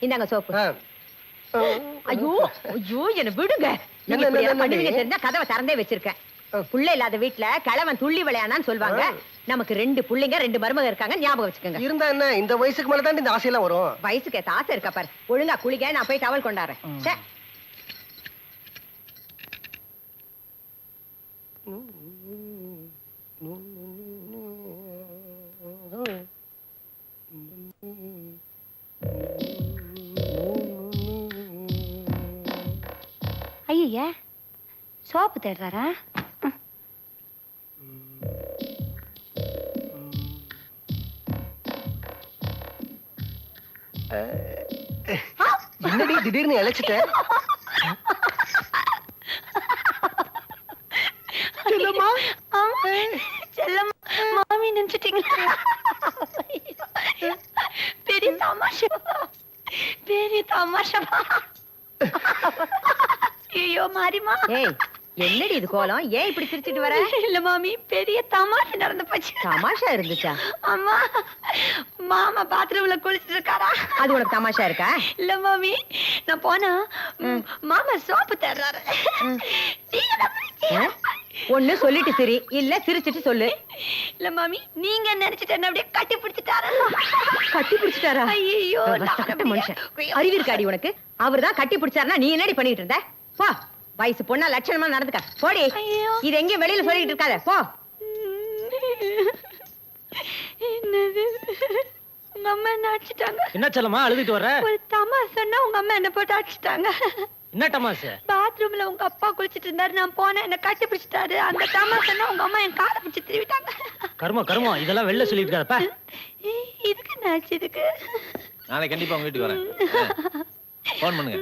இந்தாங்க சோப்பு. ஐயோ ஐயோ என்ன விடுங்க. தெரிஞ்சா கதவை திறந்தே வச்சிருக்கேன். புள்ள இல்லாத வீட்டுல கிழவன் துள்ளி விளையாடான்னு சொல்லுவாங்க. நமக்கு 2 புள்ளைங்க 2 மருமக இருக்காங்க, ஞாபகம் வச்சுக்கோங்க. இருந்தா என்ன, இந்த வயசுக்கு மேல தான் இந்த ஆசையெல்லாம் வரும். வயசுக்கு ஏத்த ஆசை இருக்கா பாரு. ஒழுங்கா குளிக்க, நான் போய் டவல் கொண்டாடுறேன். ஐயா சோப்பு தேடுறாரா? என்னடி திடீர்னு அழைச்சிட்ட? செல்லம்மா செல்லம்மா மாமி நினைச்சிட்டீங்களா? பெரிய தமாஷா, பெரிய தமாஷா. ஐயோ மாரிமா. ஏய் என்னடி இது கோலம்? ஏன் இப்படி சிரிச்சிட்டு வர? இல்ல மாமி, பெரிய தமாஷா நடந்து போச்சு. தமாஷா இருந்துச்சா? அம்மா மாமா பாத்ரூம்ல குளிச்சிட்டு இருக்காரா? அது உனக்கு தமாஷா இருக்கா? இல்ல மாமி, நான் போனா மாமா சோப்பு தேடுறாரு. ஒண்ணு சொல்லிட்டு சரி, இல்ல சிரிச்சிட்டு சொல்லு. இல்ல மாமி, நீங்க நினைச்சிட்டு என்ன அப்படியே கட்டி பிடிச்சிட்டாரா? கட்டி பிடிச்சிட்டாரா? ஐயோ மனுஷன் அறிவு இருக்காடி உனக்கு? அவர்தான் கட்டி பிடிச்சாருன்னா நீ என்னடி பண்ணிட்டு இருந்த? போ, வயசு பொண்ணா லட்சணமா நடந்துக்க. போடி, இது எங்கேயும் வெளியில சொல்லிட்டு இருக்காத, போ. என்னது உங்க அம்மா என்ன அடிச்சிட்டாங்க? என்ன செல்லம்மா அழுதுட்டு வர? ஒரு தமாஷ் சொன்னா உங்க அம்மா என்ன போட்டு அடிச்சிட்டாங்க. என்ன தமாஷ்? பாத்ரூம்ல உங்க அப்பா குளிச்சிட்டு இருந்தாரு, நான் போனேன், என்ன கட்டி பிடிச்சிட்டாரு. அந்த தமாஷ் சொன்னா உங்க அம்மா என் காலை பிடிச்சி திருவிட்டாங்க. கர்மம் இதெல்லாம் வெளில சொல்லிட்டு இருக்காதப்பா. இதுக்கு என்னாச்சு? இதுக்கு நாளைக்கு கண்டிப்பா உங்க வீட்டுக்கு வரேன். போன் பண்ணுங்க.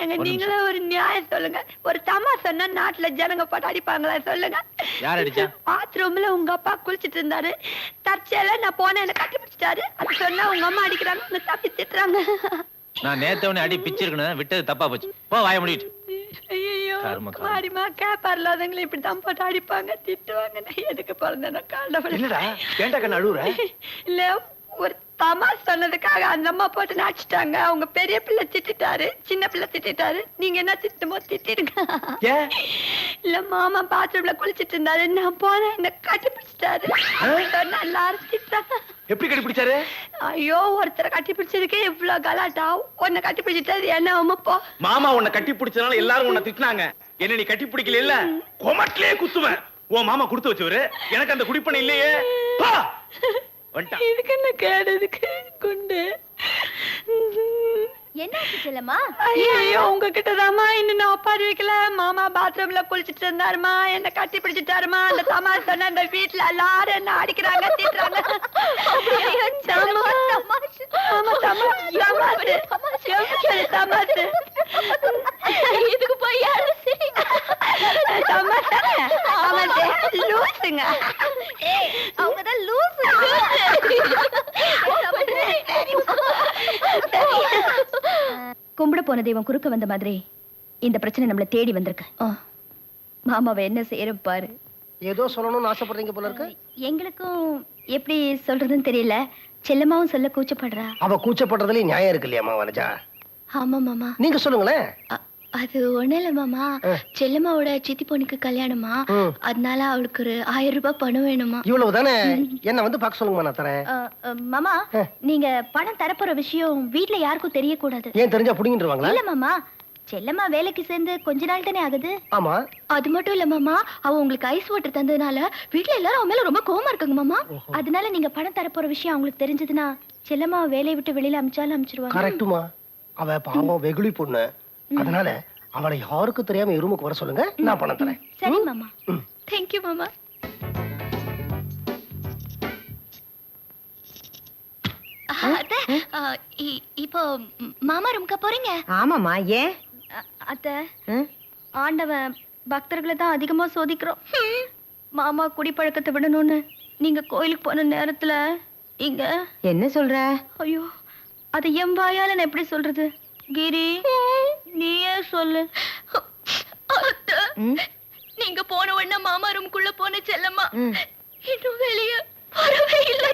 எங்க நீங்களே ஒரு நியாயம் சொல்லுங்க. ஒரு தமாஷ் சொன்னா நாட்டுல ஜனங்க போட்டு அடிப்பாங்களா சொல்லுங்க? யார் அடிச்சா? பாத்ரூம்ல உங்க அப்பா குளிச்சிட்டு இருந்தாரு, தற்செயலா நான் போனேன், என்ன கட்டி பிடிச்சிட்டாரு. அது சொன்னா உங்க அம்மா அடிக்கிறாங்க, தப்பி திட்டுறாங்க. நான் நேத்தவனே அடி பிச்சிருக்கணும், விட்டது தப்பா போச்சு. போ வாய மூடிட்டு. ஐயோ மாரிமா, கேப்பார்லாதவங்களை இப்படிதான் போட்டு அடிப்பாங்க, திட்டுவாங்க. நான் எதுக்கு பிறந்தேன்னா காண்டவன். என்னடா ஏண்டா கண்ணு அழுவுற? இல்ல, ஒரு தமாஷ் சொன்னதுக்காக அந்த அம்மா போட்டு நாச்சிட்டாங்க. அவங்க பெரிய பிள்ளை திட்டாரு, சின்ன பிள்ளை திட்டாரு. நீங்க என்ன திட்டுமோ திட்டிருங்க. இல்ல, மாமா பாத்ரூம்ல குளிச்சிட்டு இருந்தாரு, நான் போனேன், என்ன கட்டி பிடிச்சிட்டாரு. எல்லாரும் திட்டாங்க. எப்படி கட்டி பிடிச்சாரு? ஐயோ, ஒருத்தரை கட்டி பிடிச்சதுக்கே இவ்வளவு கலாட்டா. உன்னை கட்டி பிடிச்சிட்டாரு, என்ன அம்மாப்போ? மாமா உன்னை கட்டி பிடிச்சதுனால எல்லாரும் உன்னை திட்டினாங்க. என்ன நீ கட்டி பிடிக்கல இல்ல, கொமட்டிலே குத்துவேன். ஓ மாமா கொடுத்து வச்சவரு, எனக்கு அந்த குடிப்பணம் இல்லையே. இதுக்கு என்ன கேடுதுக்கு குண்டு? என்னாச்சு செல்லம்மா? ஐயோ, உங்ககிட்டதாம்மா இன்னும் நான் ஒப்பாரி வைக்கல. மாமா பாத்ரூம்ல குளிச்சிட்டு இருந்தாருமா, என்ன கட்டி பிடிச்சிட்டாருமா. அந்த தமாஷ் சொன்ன அந்த வீட்டுல எல்லாரும் என்ன அடிக்கிறாங்க, திட்டுறாங்க. இதுக்கு போய் யாரு லூசுங்க. அவங்கதான் லூசு. கும்பிட போன தெய்வம் குறுக்க வந்த மாதிரி இந்த பிரச்சனை நம்மள தேடி வந்திருக்கு. மாமாவை என்ன செய்யறோம் பாரு. ஏதோ சொல்லணும்னு ஆசைப்படுறீங்க போல இருக்கு. எங்களுக்கும் எப்படி சொல்றதுன்னு தெரியல. செல்லம்மாவும் சொல்ல கூச்சப்படுறா. அவ கூச்சப்படுறதுல நியாயம் இருக்கு இல்லையா வனஜா? ஆமா மாமா. நீங்க சொல்லுங்களேன். அது ஒண்ணு இல்ல மாமா, செல்லம்மாவோட சித்தி பொண்ணுக்கு கல்யாணமா, அதனால அவளுக்கு ஒரு 1000 ரூபாய் பணம் வேணுமா. இவ்வளவு தானே? என்ன வந்து பாக்க சொல்லுங்க, நான் தரேன். மாமா, நீங்க பணம் தரப்போற விஷயம் வீட்டுல யாருக்கும் தெரியக்கூடாது. ஏன் தெரிஞ்சா புடிங்கிட்டுருவாங்களா? இல்ல மாமா, செல்லம்மா வேலைக்கு சேர்ந்து கொஞ்ச நாள் தானே ஆகுது. ஆமா. அது மட்டும் இல்ல மாமா, அவ உங்களுக்கு ஐஸ் வாட்டர் தந்ததுனால வீட்டுல எல்லாரும் அவன் மேல ரொம்ப கோவமா இருக்காங்க மாமா. அதனால நீங்க பணம் தரப்போற விஷயம் அவங்களுக்கு தெரிஞ்சதுன்னா செல்லம்மா வேலையை விட்டு வெளியில அமிச்சாலும் அமிச்சிருவாங்க. கரெக்ட்டுமா. அவ பாவம் வெகுளி பொண்ணு, அதனால அவளை யாருக்கும் தெரியாம ரூமுக்கு வர சொல்லுங்க, நான் பணம் தரேன். சரி மாமா. Thank you மாமா. இப்போ மாமா ரூமுக்கு போறீங்க? ஆமாமா. ஏன் அத்தை, ஆண்டவன் பக்தர்களை தான் அதிகமா சோதிக்கிறோம். மாமா குடிப்பழக்கத்தை விடணும்னு நீங்க கோயிலுக்கு போன நேரத்துல இங்க என்ன சொல்ற? ஐயோ, அது என் வாயால நான் எப்படி சொல்றது? கிரி, நீயே சொல்லு. நீங்க போன உடனே மாமா ரூமுக்குள்ள போன செல்லம்மா இன்னும் வெளியே வரவே இல்லை.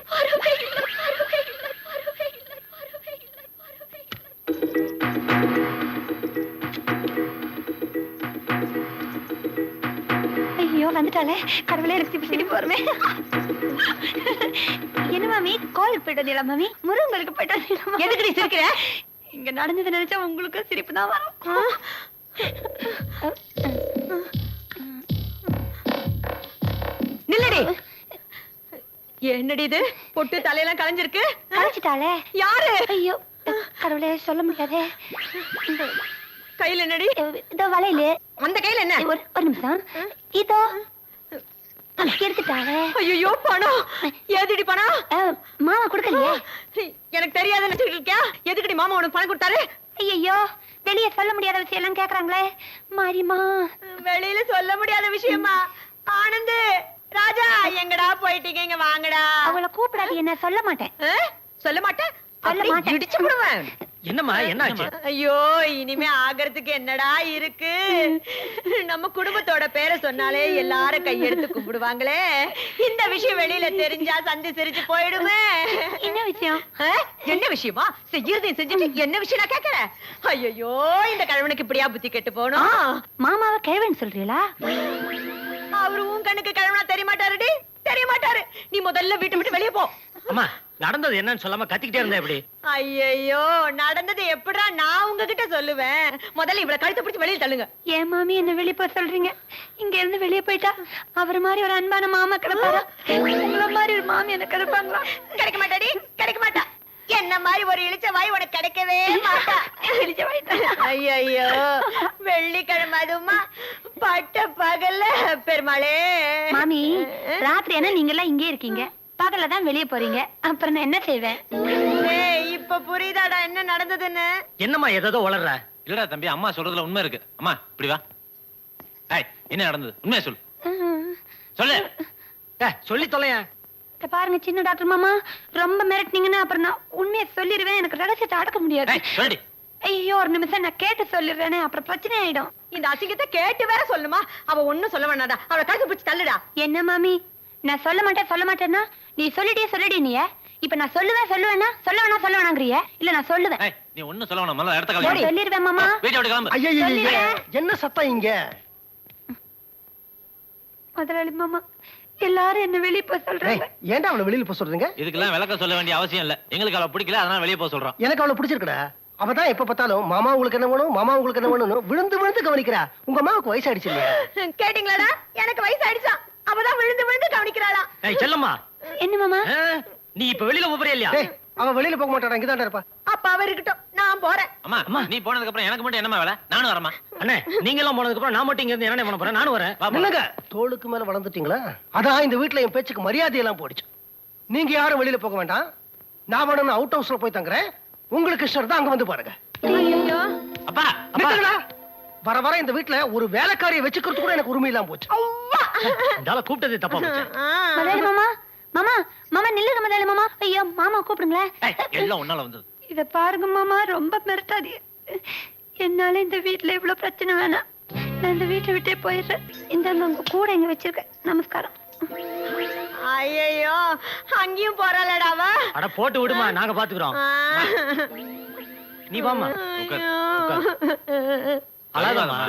வந்துட்டாலே கடவுளே எனக்கு இப்ப சிரிப்பு வருமே. என்ன மாமி கோயிலுக்கு போயிட்டு வந்தீங்களா மாமி? முருகங்களுக்கு போயிட்டு வந்தீங்களா? எதுக்கு நீ சிரிக்கிற? இங்க நடந்தது நினைச்சா உங்களுக்கு சிரிப்பு தான் வரும். நில்லடி. என்னடி இது? பொட்டு தலையெல்லாம் கலைஞ்சிருக்கு. கழிச்சிட்டாளே. யாரு? ஐயோ கடவுளே சொல்ல முடியாதே. கையில என்னடி? இதோ வளையலு. அந்த கையில என்ன? ஒரு நிமிஷம். இதோ எடுத்துட்டாளே. ஐயோ பணம். ஏதுடி பணம்? மாமா கொடுக்கலையே. எனக்கு தெரியாதுன்னு நினைச்சிட்டு இருக்கியா? எதுக்குடி மாமா உனக்கு பணம் கொடுத்தாரு? ஐயோ வெளிய சொல்ல முடியாத விஷயம் எல்லாம் கேக்குறாங்களே. மாரிமா வெளியில சொல்ல முடியாத விஷயமா? ஆனந்து, ராஜா எங்கடா போயிட்டீங்க? இங்க வாங்கடா. அவளை கூப்பிடாது. என்ன சொல்ல மாட்டேன். சொல்ல மாட்டேன். சொல்ல மாட்டேன். இடிச்சு விடுவேன். என்னம்மா என்ன ஆச்சு? ஐயோ இனிமே ஆகிறதுக்கு என்னடா இருக்கு? நம்ம குடும்பத்தோட பேரை சொன்னாலே எல்லாரும் கையெடுத்து கும்பிடுவாங்களே. இந்த விஷயம் வெளியில தெரிஞ்சா சந்தி சிரிச்சு போயிடுமே. என்ன விஷயம்? என்ன விஷயமா? செய்யறதையும் செஞ்சுட்டு என்ன விஷயம் நான் கேக்குறேன். ஐயோ இந்த கழவனுக்கு இப்படியா புத்தி கெட்டு போகணும்? மாமாவை கேள்வன் சொல்றீங்களா? அவரு உன் கண்ணுக்கு கழவனா தெரிய மாட்டாருடி. தெரிய மாட்டாரு. நீ முதல்ல வீட்டை விட்டு வெளியே போ. அம்மா நடந்தது என்னன்னு சொல்லாம கத்திக்கிட்டே இருந்தா எப்படி? ஐயோ நடந்தது எப்படா நான் உங்ககிட்ட சொல்லுவேன்? முதல்ல இவளை கழுத்தை பிடிச்சு வெளியே தள்ளுங்க. ஏன் மாமி என்ன வெளிய போய் சொல்றீங்க? இங்க இருந்து வெளிய போயிட்டா அவர் மாதிரி ஒரு அன்பான மாமா கிடைப்பாரா? உங்கள மாதிரி ஒரு மாமி என்ன கிடைப்பாங்களா? கிடைக்க மாட்டாடி. கிடைக்க மாட்டா. என்ன மாதிரி ஒரு இழிச்ச வாய் உனக்கு கிடைக்கவே மாட்டா. இழிச்ச வாய். ஐயோ வெள்ளிக்கிழமை அதுமா பட்ட பகல்ல பெருமாளே. மாமி ராத்திரி என்ன நீங்க எல்லாம் இங்கே இருக்கீங்க, பகல்ல தான் வெளிய போறீங்க. அப்புறம் நான் என்ன செய்வேன்? இப்ப புரியுதாடா என்ன நடந்ததுன்னு? என்னம்மா ஏதோ வளர்ற? இல்லடா தம்பி, அம்மா சொல்றதுல உண்மை இருக்கு. அம்மா இப்படி வா. ஏய் என்ன நடந்தது? உண்மையை சொல்லு. சொல்லு. சொல்லி தொலையேன். பாருங்க சின்ன டாக்டர் மாமா, ரொம்ப மிரட்டினீங்கன்னா அப்புறம் நான் உண்மையை சொல்லிடுவேன். எனக்கு ரகசியத்தை அடக்க முடியாது. சொல்லி. ஐயோ ஒரு நிமிஷம் நான் கேட்டு சொல்லிடுறேனே, அப்புறம் பிரச்சனை ஆயிடும். இந்த அசிங்கத்தை கேட்டு வேற சொல்லுமா? அவ ஒண்ணும் சொல்ல வேணாடா. அவளை கழுத்து பிடிச்சு தள்ளுடா. என்ன மாமி நான் சொல்ல மாட்டேன்னா நீ சொல்லிட்டே நீ இப்ப நான் சொல்லுவேனா சொல்ல வேணாங்கறியே? இல்ல நான் சொல்லுவேன். நீ ஒண்ணும் சொல்ல வேணாம். முதல்ல இடத்த காலி. சொல்லிடுவேன் மாமா. வீட்டை விட்டு கிளம்பு. ஐயோ என்ன சத்தம் இங்க? முதலாளி மாமா எல்லாரும் என்ன வெளிய போக சொல்றாங்க. ஏன்டா அவளை வெளியில போக சொல்றீங்க? இதுக்கெல்லாம் விளக்கம் சொல்ல வேண்டிய அவசியம் இல்ல. எங்களுக்கு அவளை பிடிக்கல, அதனால வெளியே போக சொல்றோம். எனக்கு அவளை பிடிச்சிருக்கடா. அவதான் எப்ப பார்த்தாலும் மாமா உங்களுக்கு என்ன வேணும், மாமா உங்களுக்கு என்ன வேணும் விழுந்து விழுந்து கவனிக்கிறா. உங்க அம்மாவுக்கு வயசாயிடுச்சு இல்லையா? கேட்டீங்களாடா? எனக்கு வயசு ஆயிடுச்சா? அவதான் விழுந்து விழுந்து கவனிக்கிறாளா? செல்லம்மா என்ன மாமா நீ இப்ப வெளியில போறியா இல்லையா? அவ வெளியில போக மாட்டாடா, இங்கதான்டா இருப்பா. அப்ப அவ இருக்கட்டும், நான் போறேன். அம்மா நீ போனதுக்கு அப்புறம் எனக்கு மட்டும் என்னமா வேலை? நானும் வரமா? அண்ணே நீங்க எல்லாம் போனதுக்கு அப்புறம் நான் மட்டும் இங்க இருந்து என்ன பண்ண போறேன்? நானும் வரேன். இல்லங்க தோளுக்கு மேல வளர்ந்துட்டீங்களா? அதான் இந்த வீட்டுல என் பேச்சுக்கு மரியாதை எல்லாம் போயிடுச்சு. நீங்க யாரும் வெளியில போக வேண்டாம். நான் வேணும் அவுட் ஹவுஸ்ல போய் தங்குறேன். உங்களுக்கு இஷ்டம் தான் அங்க வந்து பாருங்க. ஐயோ அப்பா நிறுத்துங்களா? வர வர இந்த வீட்டுல ஒரு வேலைக்காரியை வச்சுக்கிறது கூட எனக்கு உரிமை இல்லாம போச்சு. இதால கூப்பிட்டதே தப்பா போச்சு. முதலாளி மாமா மாமா நில்லுங்க முதலாளி மாமா. ஐயோ மாமா கூப்பிடுங்களேன். எல்லாம் உன்னால வந்தது. இத பாருங்க மாமா, ரொம்ப மிரட்டாதீங்க. என்னால இந்த வீட்டுல இவ்வளவு பிரச்சனை வேணாம். நான் இந்த வீட்டை விட்டே போயிடுறேன். இந்த உங்க கூட இங்க வச்சிருக்கேன். நமஸ்காரம். ஐயோ அங்கேயும் போறாளடா அவ. அட போட்டு விடுமா, நாங்க பாத்துக்கிறோம். நீ வாமா. அழாதம்மா.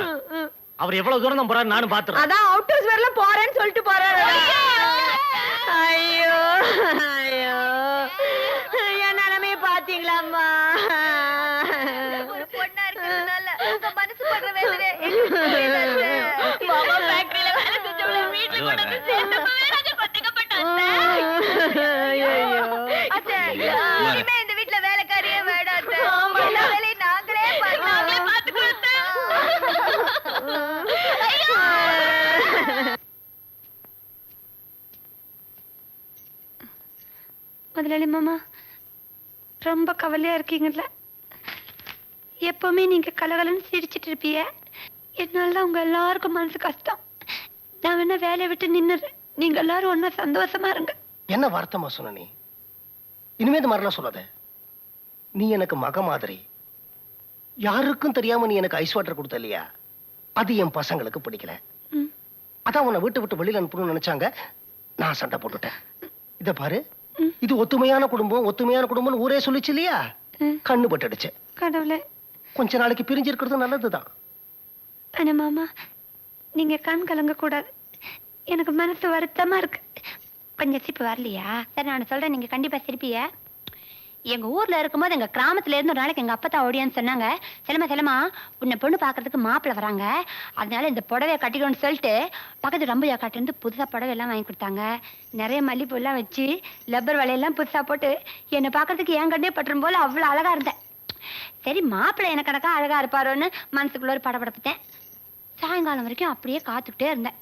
அவர் எவ்வளவு தூரம் தான் போறாரு நானும் பாத்துறேன். அதான் அவுட் ஹவுஸ் வரல போறேன்னு சொல்லிட்டு போறாரு. ஐயோ ஐயோ என் நிலைமைய பாத்தீங்களாம்மா? ஒரு பொண்ணா இருக்கிறதுனால உங்க மனசு படுற வேதனை மாமா ஃபேக்டரியில வேலை செஞ்சவள வீட்டுல கொண்டு வந்து சேர்த்தப்பவே நான் பட்டுக்கப்பட்டேன். அத்தை, இனிமே இந்த வீட்டுல வேலைக்காரியே வேண்டாம் அத்தை. எல்லா வேலையும் நாங்களே பார்த்துக்கிறோம். முதலாளி மாமா ரொம்ப கவலையா இருக்கீங்கல்ல? எப்பவுமே நீங்க கலகலன்னு சிரிச்சிட்டு இருப்பீங்க. என்னால உங்க எல்லாருக்கும் மனசு கஷ்டம். நான் வேணா வேலையை விட்டு நின்னுறேன். நீங்க எல்லாரும் ஒன்னா சந்தோஷமா இருங்க. என்ன வார்த்தைமா சொன்ன நீ? இனிமே இந்த மாதிரிலாம் சொல்லாத. நீ எனக்கு மக மாதிரி. யாருக்கும் தெரியாம நீ எனக்கு ஐஸ் வாட்டர் கொடுத்த இல்லையா? அது என் பசங்களுக்கு பிடிக்கல. அதான் உன்னை வீட்டு விட்டு வெளியில அனுப்பணும்னு நினைச்சாங்க. நான் சண்டை போட்டுட்டேன். இத பாரு, இது ஒத்துமையான குடும்பம்னு ஊரே சொல்லிச்சு இல்லையா? கண்ணு பட்டுடுச்சு. கடவுளே, கொஞ்ச நாளைக்கு பிரிஞ்சிருக்கிறது நல்லதுதான். ஆனா மாமா நீங்க கண் கலங்க கூடாது. எனக்கு மனசு வருத்தமா இருக்கு. கொஞ்சம் சிரிப்பு வரலையா? சரி நான் சொல்றேன், நீங்க கண்டிப்பா சிரிப்பிய. எங்க ஊர்ல இருக்கும்போது எங்க கிராமத்துல இருந்து ஒரு நாளைக்கு எங்க அப்பா தான் ஓடியான்னு சொன்னாங்க. செலமா உன்னை பொண்ணு பாக்குறதுக்கு மாப்பிள்ள வராங்க, அதனால இந்த புடவைய கட்டிக்கணும்னு சொல்லிட்டு பக்கத்து ரம்பையா காட்டு இருந்து புதுசா புடவை எல்லாம் வாங்கி கொடுத்தாங்க. நிறைய மல்லிப்பூ எல்லாம் வச்சு லப்பர் வலையெல்லாம் புதுசா போட்டு என்னை பாக்குறதுக்கு என் கண்ணே பட்டுரும் போல அவ்வளவு அழகா இருந்தேன். சரி மாப்பிள்ளை எனக்கு கணக்கா அழகா இருப்பாரோன்னு மனசுக்குள்ள ஒரு படப்படப்பட்டேன். சாயங்காலம் வரைக்கும் அப்படியே காத்துக்கிட்டே இருந்தேன்.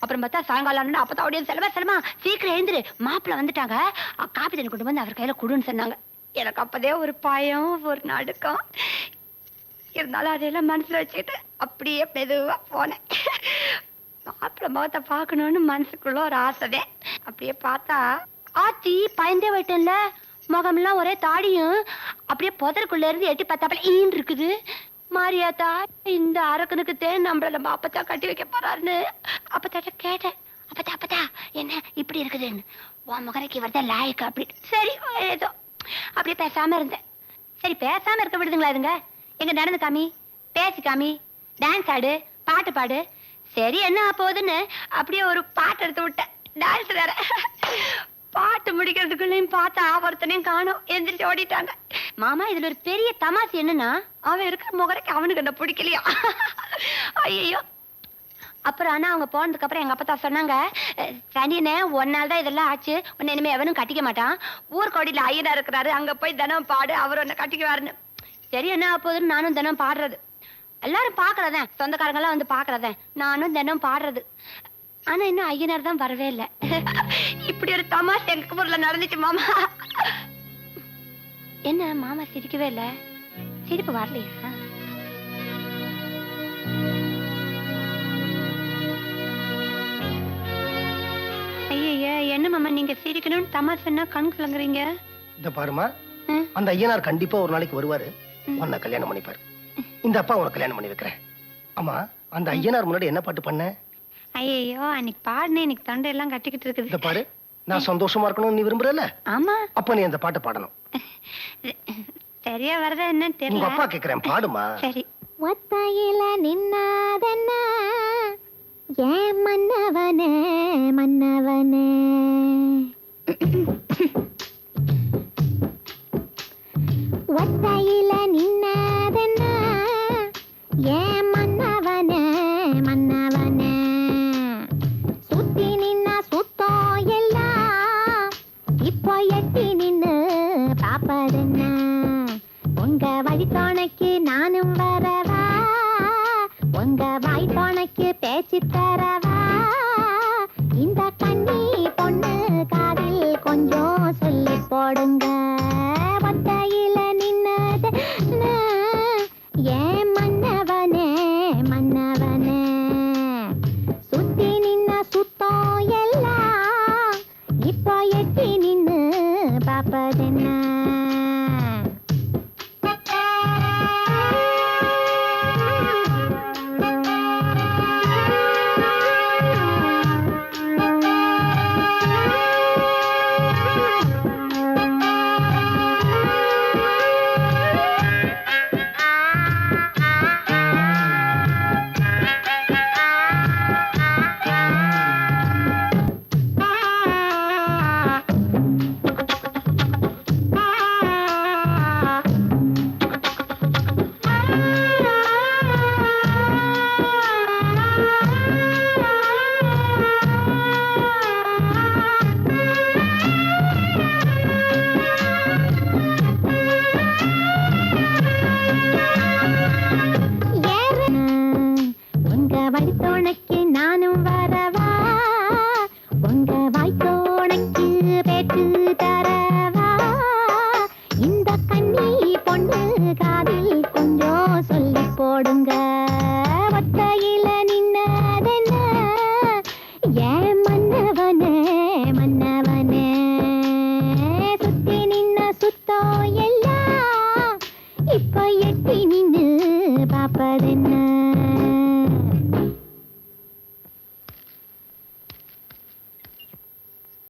அப்புறம் பார்த்தா சாயங்காலம் அப்பதான் அப்படியே செலமா சீக்கிரம் எழுந்துரு, மாப்பிள்ளை வந்துட்டாங்க, காப்பி தண்ணி கொண்டு வந்து அவர் கையில கொடுன்னு சொன்னாங்க. எனக்கு அப்பதே ஒரு பயம், ஒரு நடுக்கம் இருந்தாலும் அதையெல்லாம் மனசுல வச்சுக்கிட்டு அப்படியே மெதுவா போனேன். மாப்பிள்ளை முகத்தை பார்க்கணும்னு மனசுக்குள்ள ஒரு ஆசைதே. அப்படியே பார்த்தா ஆச்சி பயந்தே போயிட்டேன்ல, முகமெல்லாம் ஒரே தாடியும் அப்படியே புதருக்குள்ள இருந்து எட்டி பார்த்தாப்புல ஈன் இருக்குது. மாரியாத்தா இந்த அரக்கனுக்கு தேன் நம்மள நம்ம அப்பத்தா கட்டி வைக்க போறாருன்னு அப்பத்தாட்ட கேட்டேன். அப்பத்தா என்ன இப்படி இருக்குதுன்னு. உன் முகரைக்கு வரதான் லாயக்கு அப்படி. சரி ஏதோ அப்படியே பேசாம இருந்தேன். சரி பேசாம இருக்க விடுதுங்களா இதுங்க? எங்க நடந்து காமி, பேசி காமி, டான்ஸ் ஆடு, பாட்டு பாடு. சரி என்ன போகுதுன்னு அப்படியே ஒரு பாட்டு எடுத்து விட்டேன். டான்ஸ் வேற. பாட்டு முடிக்கிறதுக்குள்ளயும் பார்த்தா ஒருத்தனையும் காணோம், எந்திரிச்சு ஓடிட்டாங்க. மாமா இதுல ஒரு பெரிய தமாசு என்னன்னா, அவன் இருக்கிற முகரைக்கு அவனுக்கு என்ன பிடிக்கலையா? ஐயோ. அப்புறம் ஆனா அவங்க போனதுக்கு அப்புறம் எங்க அப்பா சொன்னாங்க, சனியனே ஒன்னால தான் இதெல்லாம் ஆச்சு, உன்னை இனிமே எவனும் கட்டிக்க மாட்டான், ஊர்கோடியில ஐயனா இருக்கிறாரு, அங்க போய் தினம் பாடு, அவர் உன்னை கட்டிக்குவாருன்னு. சரி என்ன போகுதுன்னு நானும் தினம் பாடுறது. எல்லாரும் பாக்குறதேன், சொந்தக்காரங்க எல்லாம் வந்து பாக்குறதேன், நானும் தினம் பாடுறது. ஆனா இன்னும் ஐயனார் தான் வரவே இல்லை. இப்படி ஒரு தமாஷ் எங்க ஊர்ல நடந்துச்சு மாமா. என்ன மாமா சிரிக்கவே இல்ல? சிரிப்பு வரலையா? ஐயா என்ன மாமா நீங்க சிரிக்கணும்னு தமாஷ் சொன்னா கண் கலங்குறீங்க? இந்த பாருமா, அந்த ஐயனார் கண்டிப்பா ஒரு நாளைக்கு வருவாரு, உன்னை கல்யாணம் பண்ணிப்பாரு. இந்த அப்பா உனக்கு கல்யாணம் பண்ணி வைக்கிறேன். ஆமா அந்த ஐயனார் முன்னாடி என்ன பாட்டு பண்ண? ஐயோ அன்னைக்கு பாடுனே, எனக்கு தொண்டை எல்லாம் கட்டிக்கிட்டு இருக்குது. இந்த பாரு, நான் சந்தோஷமா இருக்கணும்னு நீ விரும்புறல? ஆமா. அப்ப நீ அந்த பாட்டு பாடணும். சரியா வரதா என்னன்னு தெரியல. உங்க அப்பா கேக்குறேன், பாடுமா. சரி. ஒத்தையில நின்னாதன ஏன் மன்னவனே மன்னவனே, ஒத்தையில நின்னாதன ஏன் மன்னவனே மன்னவனே, சுத்தி நின்னா சுத்தம் எல்லாம் இப்போ எட்டி நின்னு பாப்பதென்ன, உங்க வழித்தோணைக்கு நானும் வரவா, உங்க வாய்த்தோணைக்கு பேச்சு தரவா.